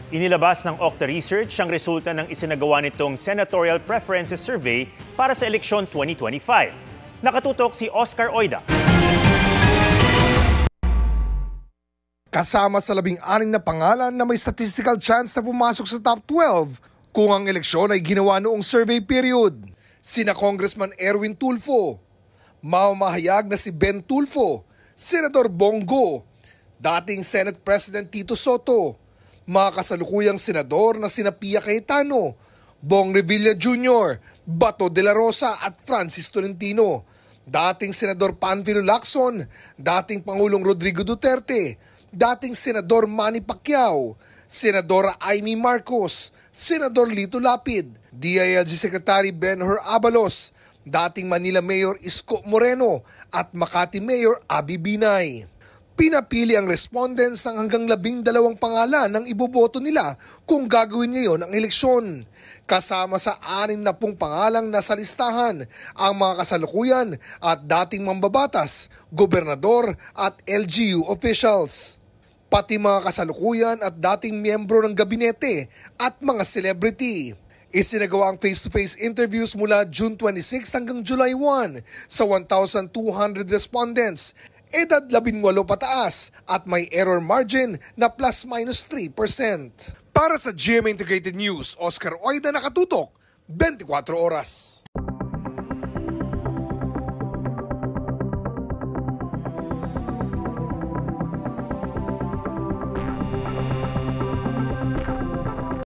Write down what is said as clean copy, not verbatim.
Inilabas ng Okta Research ang resulta ng isinagawa nitong Senatorial Preferences Survey para sa eleksyon 2025. Nakatutok si Oscar Oida. Kasama sa 16 na pangalan na may statistical chance na pumasok sa top 12 kung ang eleksyon ay ginawa noong survey period. Sina Congressman Erwin Tulfo, mamamahayag na si Ben Tulfo, Senador Bongo, dating Senate President Tito Soto, mga kasalukuyang senador na sina Pia Cayetano, Bong Revilla Jr., Bato de la Rosa at Francis Tolentino, dating Senador Panfilo Lacson, dating Pangulong Rodrigo Duterte, dating Senador Manny Pacquiao, Senadora Amy Marcos, Senador Lito Lapid, DILG Secretary Ben-Hur Abalos, dating Manila Mayor Isko Moreno at Makati Mayor Abby Binay. Pinapili ang respondents ng hanggang 12 pangalan ng iboboto nila kung gagawin ngayon ang eleksyon. Kasama sa 60 pangalang nasa listahan ang mga kasalukuyan at dating mambabatas, gobernador at LGU officials. Pati mga kasalukuyan at dating miyembro ng gabinete at mga celebrity. Isinagawa ang face-to-face interviews mula June 26 hanggang July 1 sa 1,200 respondents. Edad 18 pataas at may error margin na ±3%. Para sa GMA Integrated News, Oscar Oida, nakatutok, 24 oras.